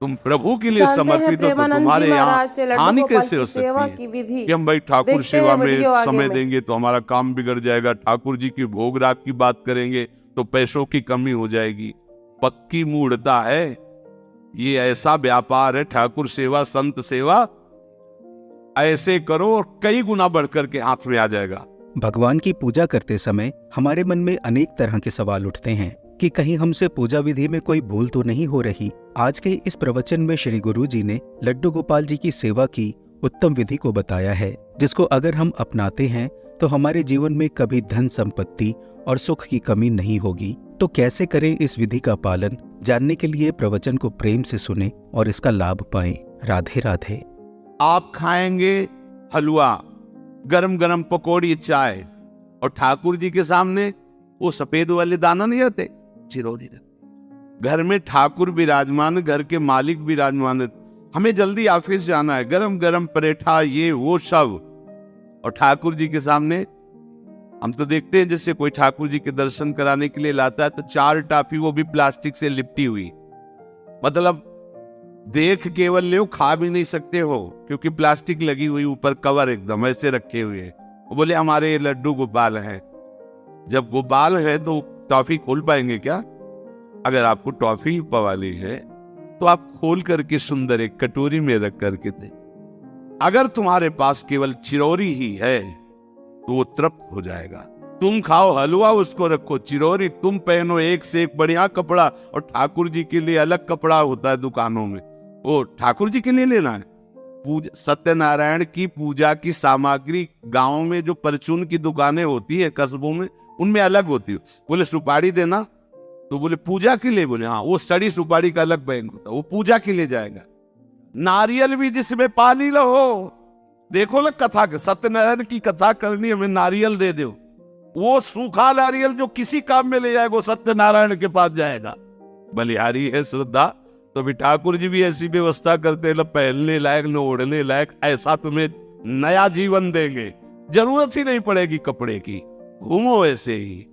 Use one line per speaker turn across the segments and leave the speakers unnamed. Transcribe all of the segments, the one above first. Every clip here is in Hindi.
तुम प्रभु के लिए
जानते हैं
समर्पित हो तो
प्रेमानंद जी
तुम्हारे यहाँ
महाराज से लड्डू
हानि
गोपाल
कैसे
की
हो
सेवा
सकती
की
है
विधि
कि हम भाई ठाकुर
देखते
सेवा
हैं
में
वीडियो आगे
समय
में।
देंगे तो हमारा काम बिगड़ जाएगा, ठाकुर जी की भोग राग की बात करेंगे तो पैसों की कमी हो जाएगी। पक्की मूढ़ता है, ये ऐसा व्यापार है ठाकुर सेवा संत सेवा, ऐसे करो और कई गुना बढ़कर के हाथ में आ जाएगा।
भगवान की पूजा करते समय हमारे मन में अनेक तरह के सवाल उठते हैं कि कहीं हमसे पूजा विधि में कोई भूल तो नहीं हो रही। आज के इस प्रवचन में श्री गुरु जी ने लड्डू गोपाल जी की सेवा की उत्तम विधि को बताया है, जिसको अगर हम अपनाते हैं तो हमारे जीवन में कभी धन संपत्ति और सुख की कमी नहीं होगी। तो कैसे करें इस विधि का पालन? जानने के लिए प्रवचन को प्रेम से सुने और इसका लाभ पाएं। राधे राधे।
आप खाएंगे हलवा, गरम गरम पकौड़ी, चाय, और ठाकुर जी के सामने वो सफेद वाले दाना नहीं होते, चिरौरी। घर में ठाकुर विराजमान, घर के मालिक विराजमान, हमें जल्दी ऑफिस जाना है, गरम गरम परेठा ये वो सब, और ठाकुर जी के सामने हम तो देखते हैं जैसे कोई ठाकुर जी के दर्शन कराने के लिए लाता है तो 4 टाफी, वो भी प्लास्टिक से लिपटी हुई, मतलब देख केवल ले, खा भी नहीं सकते हो क्योंकि प्लास्टिक लगी हुई, ऊपर कवर एकदम ऐसे रखे हुए हैं। वो बोले हमारे ये लड्डू गोपाल हैं। जब गोपाल है तो टॉफी खोल पाएंगे क्या? अगर आपको टॉफी पवाली है तो आप खोल करके सुंदर एक कटोरी में रख करके दे। अगर तुम्हारे पास केवल चिरौरी ही है तो वो तृप्त हो जाएगा। तुम खाओ हलवा, उसको रखो चिरौरी, तुम पहनो एक से एक बढ़िया कपड़ा, और ठाकुर जी के लिए अलग कपड़ा होता है दुकानों में, वो ठाकुर जी के लिए लेना है। पूजा सत्यनारायण की पूजा की सामग्री गांव में जो परचून की दुकानें होती है कस्बों में, उनमें अलग होती है। बोले सुपारी देना, तो बोले पूजा के लिए, बोले हाँ, वो सड़ी सुपारी का अलग बैंक होता है, वो पूजा के लिए जाएगा। नारियल भी जिसमें पानी लो, देखो ना कथा के, सत्यनारायण की कथा करनी, हमें नारियल दे दो, वो सूखा नारियल जो किसी काम में ले जाएगा वो सत्यनारायण के पास जाएगा। बलिहारी है श्रद्धा, तो भी ठाकुर जी भी ऐसी व्यवस्था करते हैं, न पहनने लायक न ओढ़ने लायक, ऐसा तुम्हें नया जीवन देंगे, जरूरत ही नहीं पड़ेगी कपड़े की, घूमो ऐसे ही।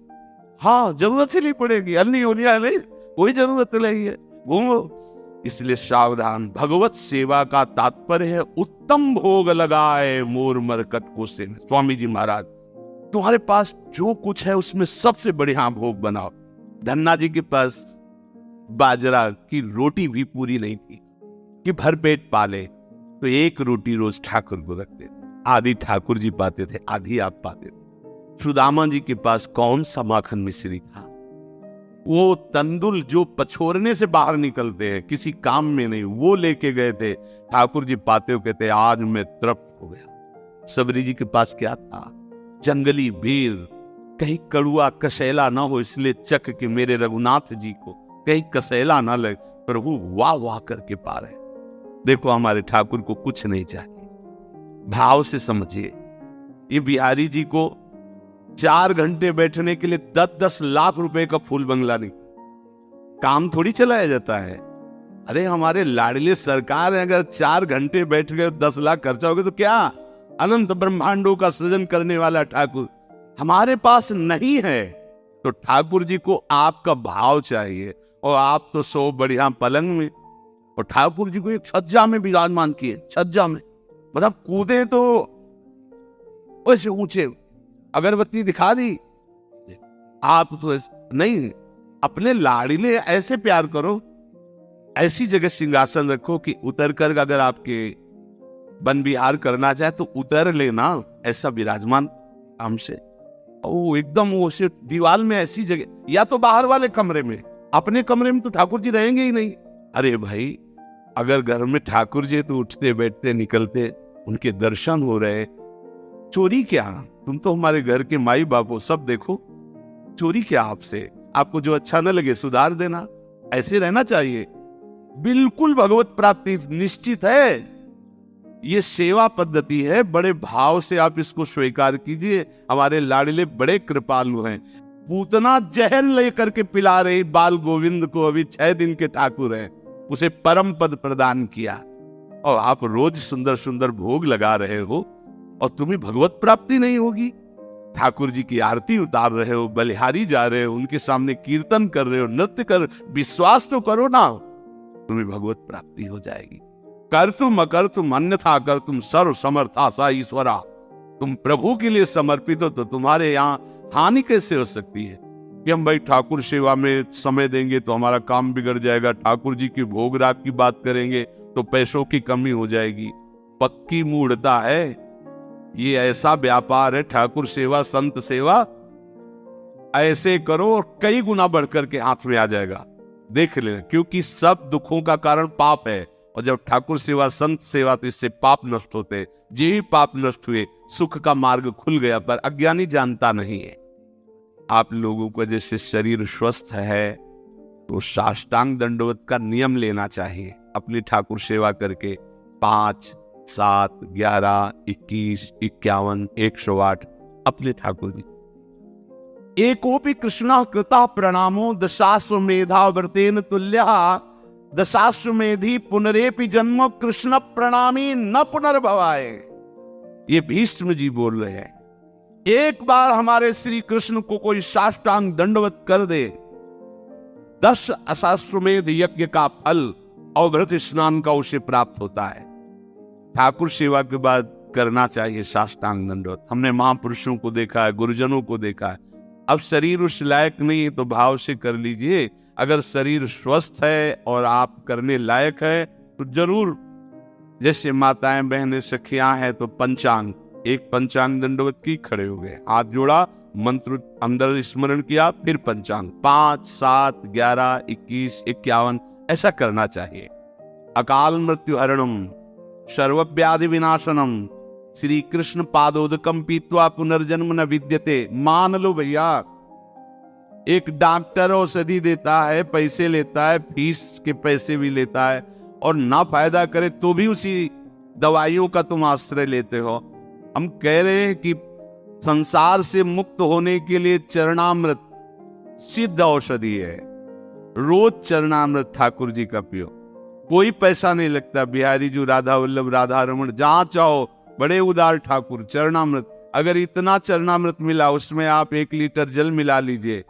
हाँ, जरूरत ही नहीं पड़ेगी, अन्नी होलिया नहीं, कोई जरूरत नहीं है, घूमो। इसलिए सावधान। भगवत सेवा का तात्पर्य है उत्तम भोग लगाए मोर मरकट को से। स्वामी जी महाराज, तुम्हारे पास जो कुछ है उसमें सबसे बढ़िया भोग बनाओ। धन्ना जी के पास बाजरा की रोटी भी पूरी नहीं थी कि भरपेट पाले, तो एक रोटी रोज ठाकुर को रखते थे, आधी ठाकुर जी पाते थे, आधी आप पाते थे। सुदामा जी के पास कौन सा माखन मिश्री था, वो तंदुल जो पछोरने से बाहर निकलते हैं, किसी काम में नहीं, वो लेके गए थे। ठाकुर जी पाते हो कहते आज मैं तृप्त हो गया। सबरी जी के पास क्या था? जंगली बेर, कहीं कड़ुआ कसेला ना हो इसलिए चख के मेरे रघुनाथ जी को कहीं कसेला ना लगे, प्रभु वाह वाह करके पा रहे। देखो हमारे ठाकुर को कुछ नहीं चाहिए, भाव से समझिए। ये बिहारी जी को 4 घंटे बैठने के लिए 10-10 लाख रुपए का फूल बंगला नहीं, काम थोड़ी चलाया जाता है। अरे हमारे लाडले सरकार है, अगर 4 घंटे बैठ गए 10 लाख खर्चा हो गया तो क्या? अनंत ब्रह्मांडों का सृजन करने वाला ठाकुर हमारे पास नहीं है। तो ठाकुर जी को आपका भाव चाहिए, और आप तो सो बढ़िया पलंग में, और ठाकुर जी को एक छज्जा में विराजमान किए, छज्जा में, मतलब कूदे तो वैसे ऊंचे, अगरबत्ती दिखा दी। आप तो नहीं, अपने लाड़ीले ऐसे प्यार करो, ऐसी जगह सिंहासन रखो कि उतर कर अगर आपके वन विहार करना चाहे तो उतर लेना, ऐसा विराजमान हमसे। ओ एकदम वो से दीवार में ऐसी जगह, या तो बाहर वाले कमरे में, अपने कमरे में तो ठाकुर जी रहेंगे ही नहीं। अरे भाई, अगर घर में ठाकुर जी तो उठते बैठते निकलते, उनके दर्शन हो रहे, चोरी क्या? तुम तो हमारे घर के माई बाप हो, सब देखो, चोरी क्या आपसे? आपको जो अच्छा न लगे सुधार देना, ऐसे रहना चाहिए। बिल्कुल भगवत प्राप्ति निश्चित है, ये सेवा पद्धति है, बड़े भाव से आप इसको स्वीकार कीजिए। हमारे लाडले बड़े कृपालु हैं। पूतना जहर लेकर के पिला रही बाल गोविंद को, अभी 6 दिन के ठाकुर हैं, उसे परम पद प्रदान किया, और आप रोज सुंदर सुंदर भोग लगा रहे हो, और तुम्हें भगवत प्राप्ति नहीं होगी। ठाकुर जी की आरती उतार रहे हो, बलिहारी जा रहे हो, उनके सामने कीर्तन कर रहे हो, नृत्य कर, विश्वास तो करो ना। तुम्हें भगवत प्राप्ति हो जाएगी। कर तुम अकर तुम अन्यथा कर तुम सर्व समर्था सा ईश्वरा। तुम प्रभु के लिए समर्पित हो तो तुम्हारे यहाँ हानि कैसे हो सकती है कि हम भाई ठाकुर सेवा में समय देंगे तो हमारा काम बिगड़ जाएगा, ठाकुर जी की भोग राग की बात करेंगे तो पैसों की कमी हो जाएगी। पक्की मूढ़ता है, ये ऐसा व्यापार है ठाकुर सेवा संत सेवा, ऐसे करो और कई गुना बढ़कर के हाथ में आ जाएगा, देख लेना। क्योंकि सब दुखों का कारण पाप है, और जब ठाकुर सेवा संत सेवा तो इससे पाप नष्ट होते। जे ही पाप नष्ट हुए सुख का मार्ग खुल गया, पर अज्ञानी जानता नहीं है। आप लोगों को जैसे शरीर स्वस्थ है तो साष्टांग दंडवत का नियम लेना चाहिए अपनी ठाकुर सेवा करके। 5, 7, 11, 21, 51, 108 अपने ठाकुर जी। एकोपि कृष्ण कृता प्रणामो दशाश्वमेधा व्रतेन तुल्यः दशाश्वमेधी पुनरेपि जन्म कृष्ण प्रणामी न पुनर्भवाय। ये भीष्म जी बोल रहे हैं, एक बार हमारे श्री कृष्ण को कोई साष्टांग दंडवत कर दे, 10 अश्वमेध यज्ञ का फल और व्रत स्नान का उसे प्राप्त होता है। ठाकुर सेवा के बाद करना चाहिए साष्टांग दंडवत। हमने महापुरुषों को देखा है, गुरुजनों को देखा है। अब शरीर उस लायक नहीं है तो भाव से कर लीजिए। अगर शरीर स्वस्थ है और आप करने लायक है तो जरूर, जैसे माताएं बहनें सखियां हैं तो पंचांग, एक पंचांग दंडवत की, खड़े हो गए, हाथ जोड़ा, मंत्र अंदर स्मरण किया, फिर पंचांग 5, 7, 11, 21, 51 ऐसा करना चाहिए। अकाल मृत्यु हरणम सर्वव्याधि विनाशनम श्री कृष्ण पादोदकम पीत्वा पुनर्जन्म न विद्यते। मान लो भैया, एक डॉक्टर औषधि देता है, पैसे लेता है, फीस के पैसे भी लेता है, और ना फायदा करे तो भी उसी दवाइयों का तुम आश्रय लेते हो। हम कह रहे हैं कि संसार से मुक्त होने के लिए चरणामृत सिद्ध औषधि है। रोज चरणामृत ठाकुर जी का पियो, कोई पैसा नहीं लगता। बिहारी जी, राधा वल्लभ, राधा रमन, जहां चाहो, बड़े उदार ठाकुर। चरणामृत, अगर इतना चरणामृत मिला उसमें आप 1 लीटर जल मिला लीजिए,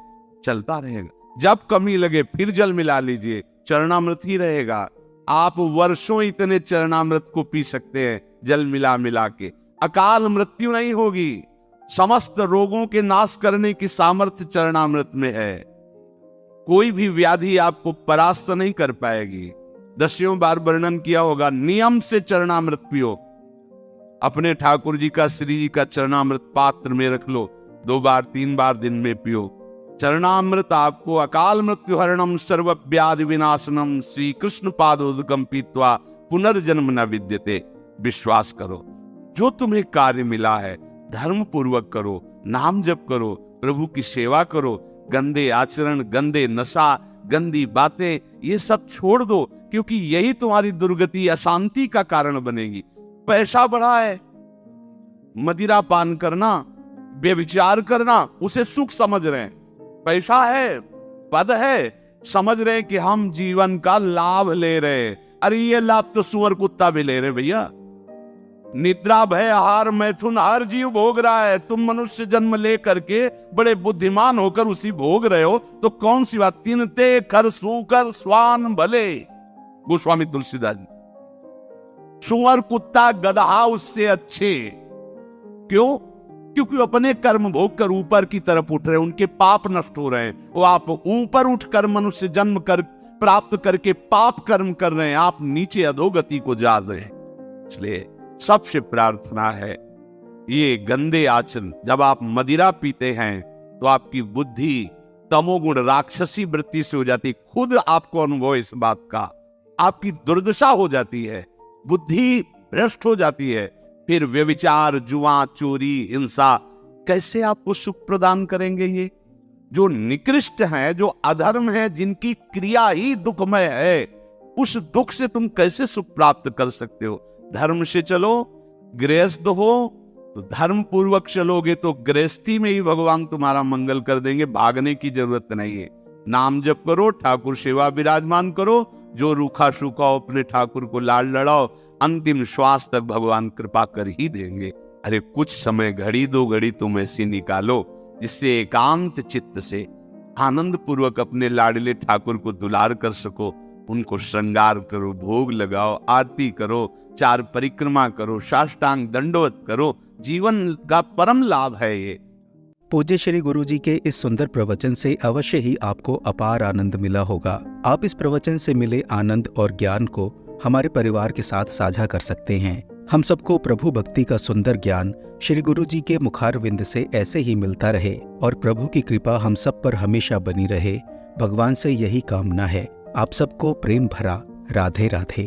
चलता रहेगा। जब कमी लगे फिर जल मिला लीजिए, चरणामृत ही रहेगा। आप वर्षों इतने चरणामृत को पी सकते हैं जल मिला मिला के। अकाल मृत्यु नहीं होगी। समस्त रोगों के नाश करने की सामर्थ्य चरणामृत में है। कोई भी व्याधि आपको परास्त नहीं कर पाएगी। 10 बार वर्णन किया होगा, नियम से चरणामृत पियो। अपने ठाकुर जी का, श्री जी का चरणामृत पात्र में रख लो, 2 बार 3 बार दिन में पियो। चरणामृत आपको अकाल मृत्यु हरणम सर्व व्याधि विनाशनम श्री कृष्ण पादोदकम पीत्वा पुनर्जन्म न विद्यते। विश्वास करो, जो तुम्हें कार्य मिला है धर्म पूर्वक करो, नाम जप करो, प्रभु की सेवा करो। गंदे आचरण, गंदे नशा, गंदी बातें, ये सब छोड़ दो, क्योंकि यही तुम्हारी दुर्गति, अशांति का कारण बनेगी। पैसा बढ़ा है, मदिरा पान करना, व्यभिचार करना, उसे सुख समझ रहे हैं। पैसा है, पद है, समझ रहे कि हम जीवन का लाभ ले रहे हैं। अरे ये लाभ तो सुअर कुत्ता भी ले रहे भैया। निद्रा भय आहार मैथुन हर जीव भोग रहा है। तुम मनुष्य जन्म ले करके बड़े बुद्धिमान होकर उसी भोग रहे हो, तो कौन सी बात। तिनते कर सूकर स्वान भले, गोस्वामी तुलसीदास जी। सुअर कुत्ता गधा उससे अच्छे। क्यों? क्योंकि अपने कर्म भोग कर ऊपर की तरफ उठ रहे हैं, उनके पाप नष्ट हो रहे हैं। वो आप ऊपर उठकर मनुष्य जन्म कर प्राप्त करके पाप कर्म कर रहे हैं, आप नीचे अधोगति को जा रहे हैं। इसलिए सबसे प्रार्थना है, ये गंदे आचरण, जब आप मदिरा पीते हैं तो आपकी बुद्धि तमोगुण राक्षसी वृत्ति से हो जाती है। खुद आपको अनुभव इस बात का, आपकी दुर्दशा हो जाती है, बुद्धि भ्रष्ट हो जाती है। फिर व्यभिचार, जुआ, चोरी, हिंसा कैसे आपको सुख प्रदान करेंगे? ये जो निकृष्ट है, जो अधर्म है, जिनकी क्रिया ही दुखमय है, उस दुख से तुम कैसे सुख प्राप्त कर सकते हो? धर्म से चलो, गृहस्थ हो तो धर्म पूर्वक चलोगे तो गृहस्थी में ही भगवान तुम्हारा मंगल कर देंगे, भागने की जरूरत नहीं है। नाम जप करो, ठाकुर सेवा विराजमान करो, जो रूखा सूखा हो अपने ठाकुर को लाड लड़ाओ, अंतिम श्वास तक भगवान कृपा कर ही देंगे। अरे कुछ समय, घड़ी 2 घड़ी तुम ऐसी निकालो जिससे एकांत चित्त से आनंद पूर्वक अपने लाडले ठाकुर को दुलार कर सको। उनको श्रृंगार करो, भोग लगाओ, आरती करो, 4 परिक्रमा करो, साष्टांग दंडवत करो। जीवन का परम लाभ है ये।
पूज्य श्री गुरु जी के इस सुंदर प्रवचन से अवश्य ही आपको अपार आनंद मिला होगा। आप इस प्रवचन से मिले आनंद और ज्ञान को हमारे परिवार के साथ साझा कर सकते हैं। हम सबको प्रभु भक्ति का सुंदर ज्ञान श्री गुरु जी के मुखारविंद से ऐसे ही मिलता रहे और प्रभु की कृपा हम सब पर हमेशा बनी रहे। भगवान से यही कामना है। आप सबको प्रेम भरा राधे राधे।